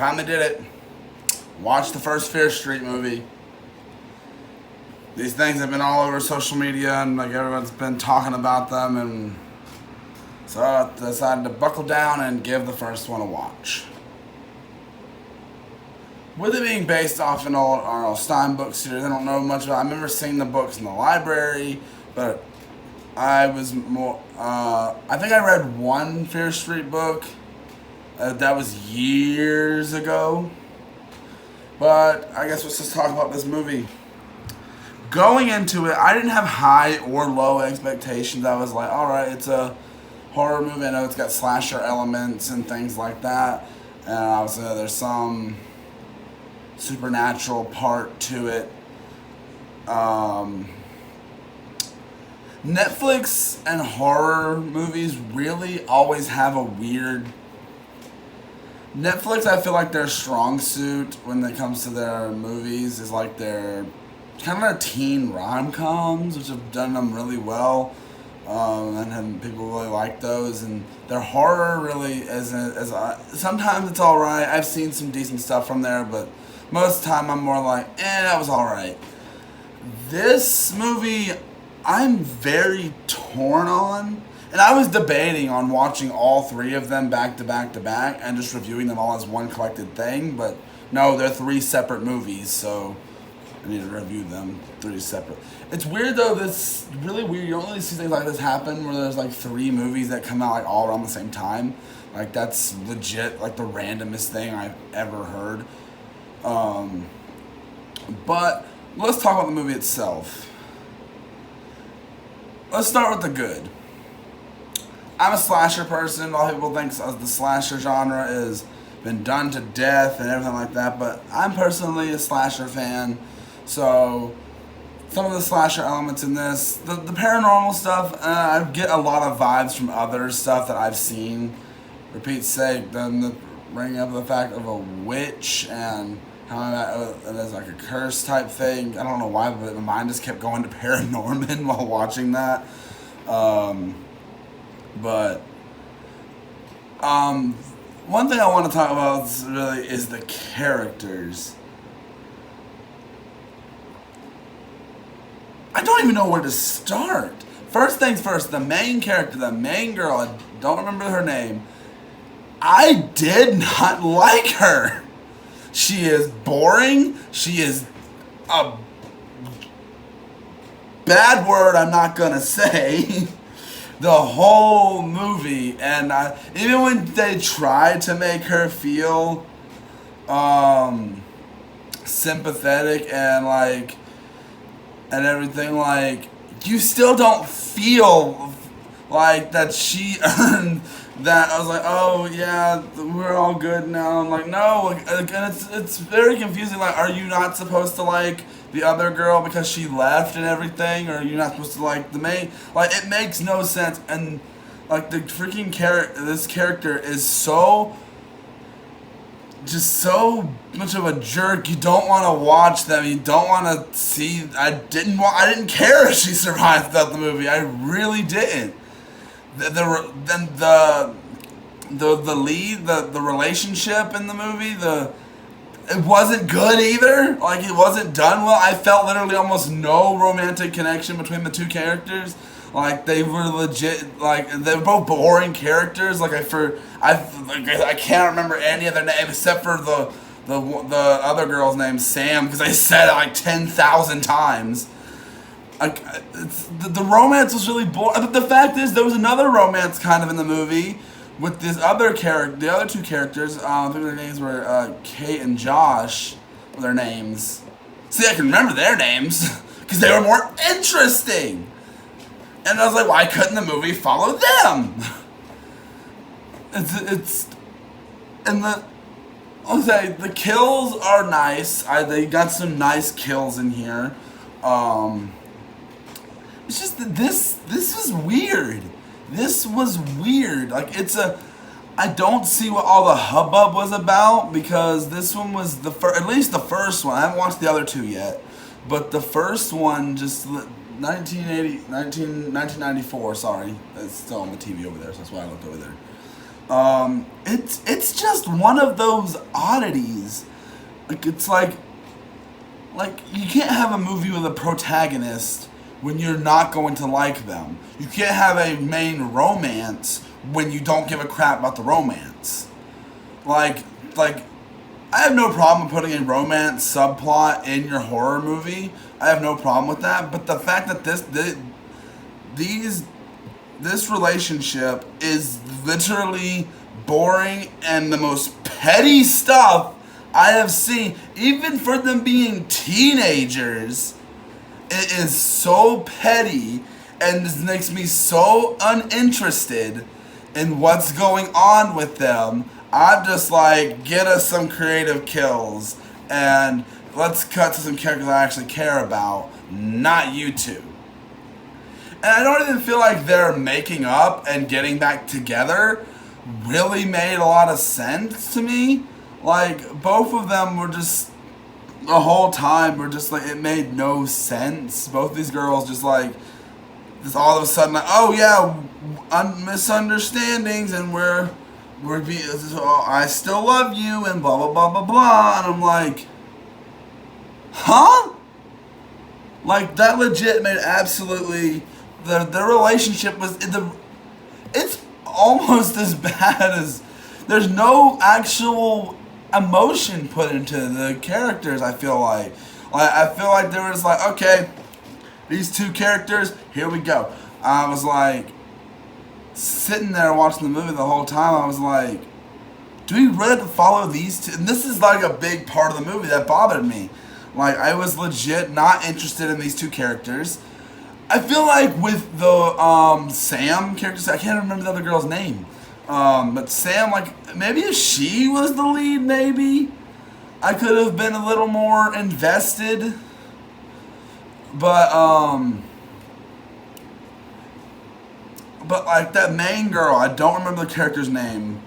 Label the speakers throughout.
Speaker 1: finally did it. Watched the first Fear Street movie. These things have been all over social media, and like everyone's been talking about them, and so I decided to buckle down and give the first one a watch. With it being based off an old R.L. Stein book series, I don't know much about it. I remember seeing the books in the library, but I was more, I think I read one Fear Street book. That was years ago. But I guess let's just talk about this movie. Going into it, I didn't have high or low expectations. I was like, alright, it's a horror movie. I know it's got slasher elements and things like that. And obviously there's some supernatural part to it. Netflix and horror movies really always have a weird... Netflix, I feel like their strong suit when it comes to their movies is like their kind of their teen rom-coms, which have done them really well, and people really like those. And their horror really isn't sometimes it's all right. I've seen some decent stuff from there, but most of the time I'm more like, that was all right. This movie, I'm very torn on. And I was debating on watching all three of them back to back to back and just reviewing them all as one collected thing. But no, they're three separate movies, so I need to review them three separate. It's weird though, this really weird. You don't really see things like this happen where there's like three movies that come out like all around the same time. Like that's legit like the randomest thing I've ever heard. But let's talk about the movie itself. Let's start with the good. I'm a slasher person. A lot of people think the slasher genre has been done to death and everything like that, but I'm personally a slasher fan. So some of the slasher elements in this, the paranormal stuff, I get a lot of vibes from other stuff that I've seen. For Pete's sake, the bringing up the fact of a witch and how it is like a curse type thing. I don't know why, but my mind just kept going to Paranorman while watching that. But one thing I want to talk about really is the characters. I don't even know where to start. First things first, the main character, the main girl, I don't remember her name. I did not like her. She is boring. She is a bad word I'm not gonna say. The whole movie, and even when they tried to make her feel sympathetic and like and everything, like you still don't feel like that she earned that. I was like, oh yeah, we're all good now. I'm like, no, and it's very confusing. Like, are you not supposed to like the other girl because she left and everything, or you're not supposed to like the main? Like, it makes no sense. And like the freaking this character is just so much of a jerk. You don't want to watch them. You don't want to see. I didn't care if she survived throughout the movie. I really didn't. The lead, the relationship in the movie, it wasn't good either. Like, it wasn't done well. I felt literally almost no romantic connection between the two characters. Like, they were legit, like, they were both boring characters. Like, I can't remember any of their names except for the other girl's name, Sam, because I said it like 10,000 times. Like, the romance was really boring. But the fact is, there was another romance kind of in the movie with this other character, the other two characters. I think their names were Kate and Josh. Were their names? See, I can remember their names because they were more interesting. And I was like, why couldn't the movie follow them? I'll say the kills are nice. They got some nice kills in here. It's just that this was weird. This was weird. Like, I don't see what all the hubbub was about, because this one was at least the first one. I haven't watched the other two yet, but the first one, just 1994, sorry. It's still on the TV over there, so that's why I looked over there. It's just one of those oddities. Like it's like you can't have a movie with a protagonist when you're not going to like them. You can't have a main romance when you don't give a crap about the romance. Like I have no problem putting a romance subplot in your horror movie. I have no problem with that. But the fact that this relationship is literally boring and the most petty stuff I have seen, even for them being teenagers, it is so petty and this makes me so uninterested in what's going on with them. I'm just like, get us some creative kills and let's cut to some characters I actually care about, not you two. And I don't even feel like their making up and getting back together really made a lot of sense to me. Like, both of them were just, the whole time, were just like, it made no sense. Both these girls just like, just all of a sudden, like, oh yeah, misunderstandings, and I still love you, and blah, blah, blah, blah, blah. And I'm like, huh? Like, that legit made absolutely, the relationship was, it's almost as bad as, there's no actual emotion put into the characters, I feel like. I feel like there was like, okay, these two characters, here we go. I was like, sitting there watching the movie the whole time, I was like, do we really have to follow these two? And this is like a big part of the movie that bothered me. Like, I was legit not interested in these two characters. I feel like with the Sam characters, I can't remember the other girl's name. But Sam, like, maybe if she was the lead, maybe I could have been a little more invested. But like that main girl, I don't remember the character's name.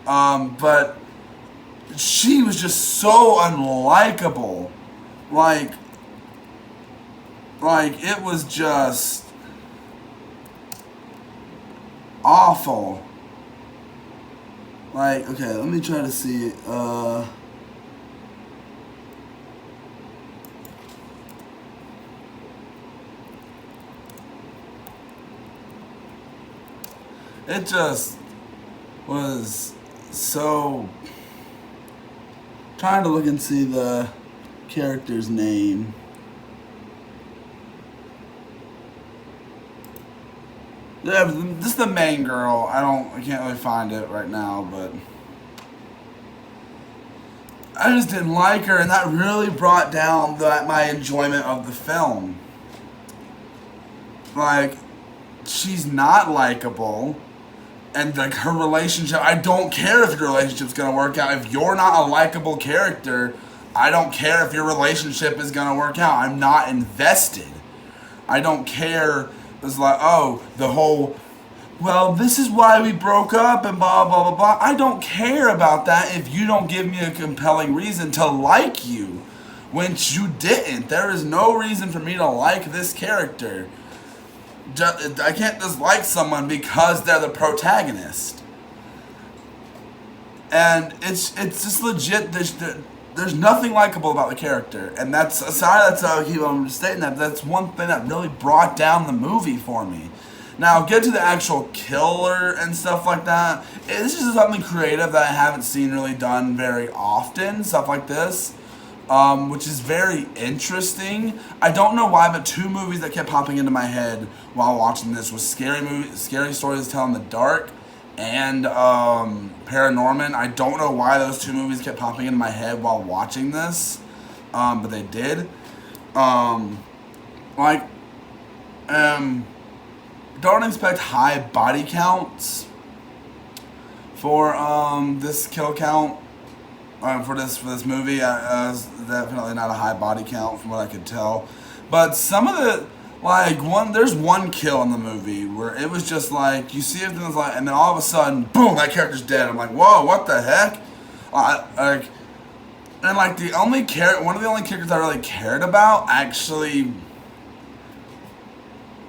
Speaker 1: But she was just so unlikable. Like it was just awful. Like, okay, let me try to see. It just was so. Trying to look and see the character's name. This is the main girl. I can't really find it right now, but I just didn't like her, and that really brought down my enjoyment of the film. Like, she's not likable, and like her relationship, I don't care if your relationship's gonna work out. If you're not a likable character, I don't care if your relationship is gonna work out. I'm not invested. I don't care. It's like, oh, the whole, well, this is why we broke up and blah, blah, blah, blah. I don't care about that if you don't give me a compelling reason to like you, which you didn't. There is no reason for me to like this character. I can't just like someone because they're the protagonist. And it's just legit, there's nothing likable about the character, and that's how I keep on stating that. That's one thing that really brought down the movie for me. Now, get to the actual killer and stuff like that. This is something creative that I haven't seen really done very often, stuff like this, which is very interesting. I don't know why, but two movies that kept popping into my head while watching this was Scary Stories to Tell in the Dark, and Paranorman. I don't know why those two movies kept popping into my head while watching this, but they did. Don't expect high body counts for this kill count for this movie. It was definitely not a high body count from what I could tell, but some of the. There's one kill in the movie where it was just like, you see everything was like, and then all of a sudden, boom, that character's dead. I'm like, whoa, what the heck? One of the only characters I really cared about actually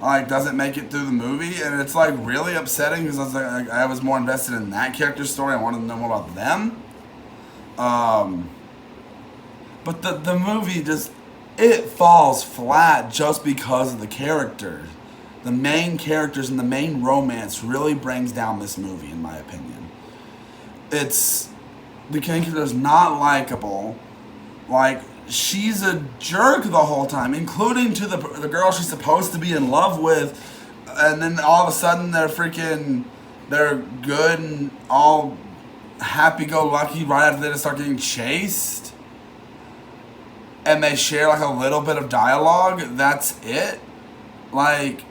Speaker 1: like doesn't make it through the movie, and it's like really upsetting because I was more invested in that character's story. I wanted to know more about them. But the movie just, it falls flat just because of the characters. The main characters and the main romance really brings down this movie, in my opinion. The character's not likable. Like, she's a jerk the whole time, including to the girl she's supposed to be in love with, and then all of a sudden they're good and all happy-go-lucky right after they just start getting chased. And they share like a little bit of dialogue. That's it. Like,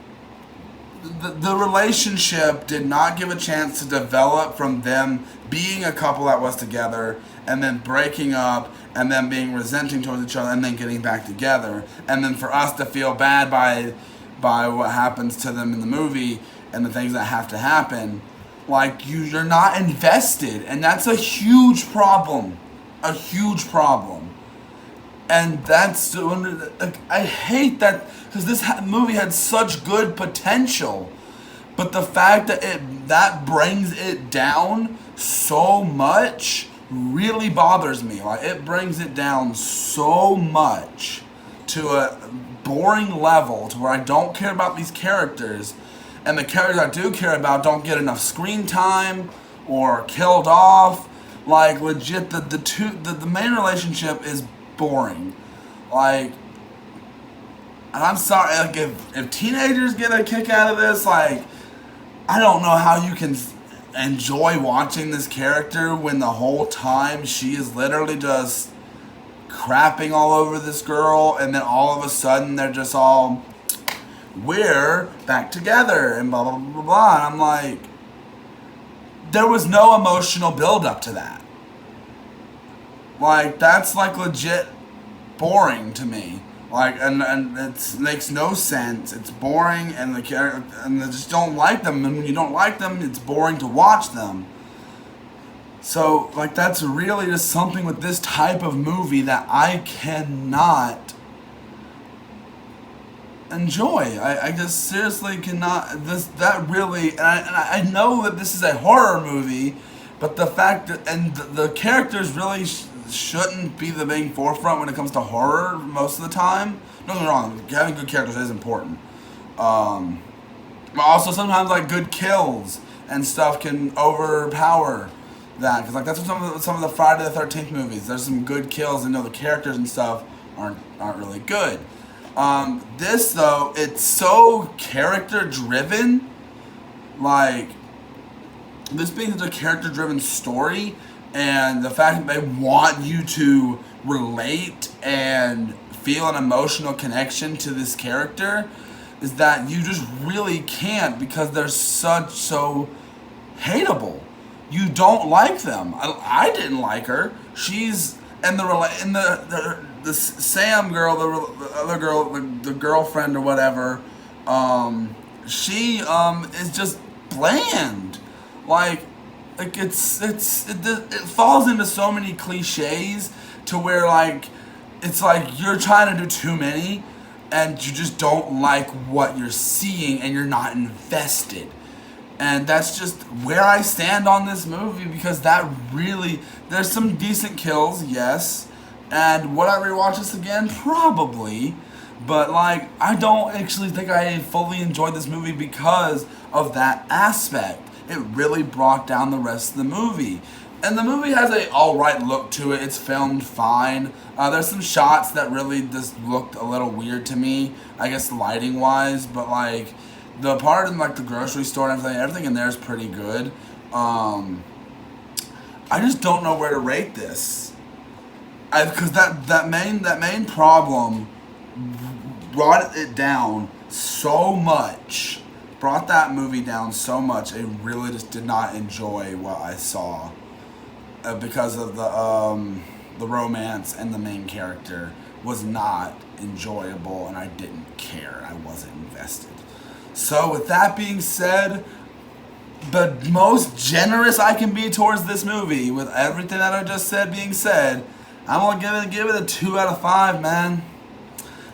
Speaker 1: the relationship did not give a chance to develop from them being a couple that was together and then breaking up and then being resenting towards each other and then getting back together, and then for us to feel bad by what happens to them in the movie and the things that have to happen. Like, you're not invested, and that's a huge problem. A huge problem. And that's, I hate that, because this movie had such good potential, but the fact that brings it down so much really bothers me. Like, it brings it down so much to a boring level to where I don't care about these characters, and the characters I do care about don't get enough screen time or killed off. Like, legit, the main relationship is boring. Like, and I'm sorry, like, if teenagers get a kick out of this, like, I don't know how you can enjoy watching this character when the whole time she is literally just crapping all over this girl, and then all of a sudden they're just all, we're back together, and blah, blah, blah, blah. And I'm like, there was no emotional build up to that. Like, that's like legit boring to me. Like, and it makes no sense. It's boring, and the character, and I just don't like them. And when you don't like them, it's boring to watch them. So, like, that's really just something with this type of movie that I cannot enjoy. I just seriously cannot. And I know that this is a horror movie, but the fact that, and the characters really shouldn't be the main forefront when it comes to horror most of the time. Don't get me wrong, having good characters is important. But also sometimes, like, good kills and stuff can overpower that. Because, like, that's what some of the Friday the 13th movies. There's some good kills, and the characters and stuff aren't really good. This, though, it's so character driven. Like, this being such a character driven story, and the fact that they want you to relate and feel an emotional connection to this character, is that you just really can't, because they're so hateable. You don't like them. I didn't like her. She's the Sam girl, the other girl, the girlfriend or whatever. She is just bland. Like it falls into so many cliches to where, like, it's like you're trying to do too many and you just don't like what you're seeing and you're not invested. And that's just where I stand on this movie, because there's some decent kills, yes. And would I rewatch this again? Probably. But, like, I don't actually think I fully enjoyed this movie because of that aspect. It really brought down the rest of the movie. And the movie has a alright look to it. It's filmed fine. There's some shots that really just looked a little weird to me, I guess lighting wise. But, like, the part in, like, the grocery store and everything in there is pretty good. I just don't know where to rate this. Because that main problem brought it down so much. Brought that movie down so much. I really just did not enjoy what I saw because of the romance, and the main character was not enjoyable, and I didn't care. I wasn't invested. So with that being said, the most generous I can be towards this movie, with everything that I just said being said, I'm gonna give it a 2 out of 5, man.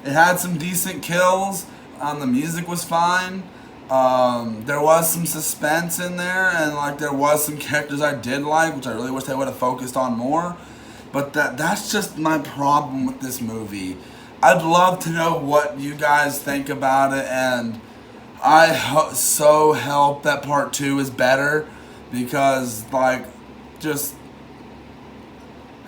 Speaker 1: It had some decent kills. The music was fine. There was some suspense in there, and like there was some characters I did like, which I really wish they would have focused on more. But that's just my problem with this movie. I'd love to know what you guys think about it, and I so hope that part 2 is better, because like just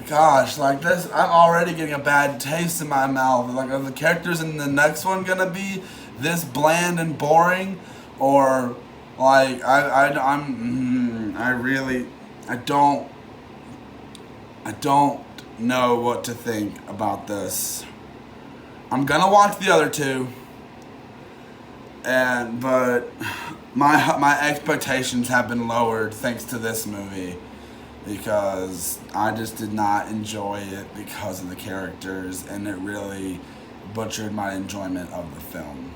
Speaker 1: gosh, like this, I'm already getting a bad taste in my mouth. Like, are the characters in the next one gonna be this bland and boring, or like I don't know what to think about this. I'm gonna watch the other two, but my expectations have been lowered thanks to this movie, because I just did not enjoy it because of the characters, and it really butchered my enjoyment of the film.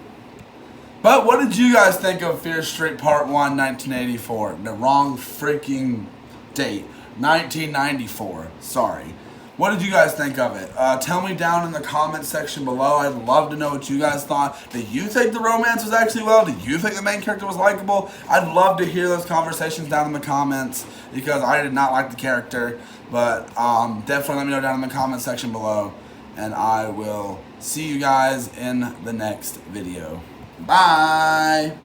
Speaker 1: But what did you guys think of Fear Street Part 1, 1984? The wrong freaking date. 1994. Sorry. What did you guys think of it? Tell me down in the comment section below. I'd love to know what you guys thought. Did you think the romance was actually well? Did you think the main character was likable? I'd love to hear those conversations down in the comments, because I did not like the character. But definitely let me know down in the comment section below, and I will see you guys in the next video. Bye!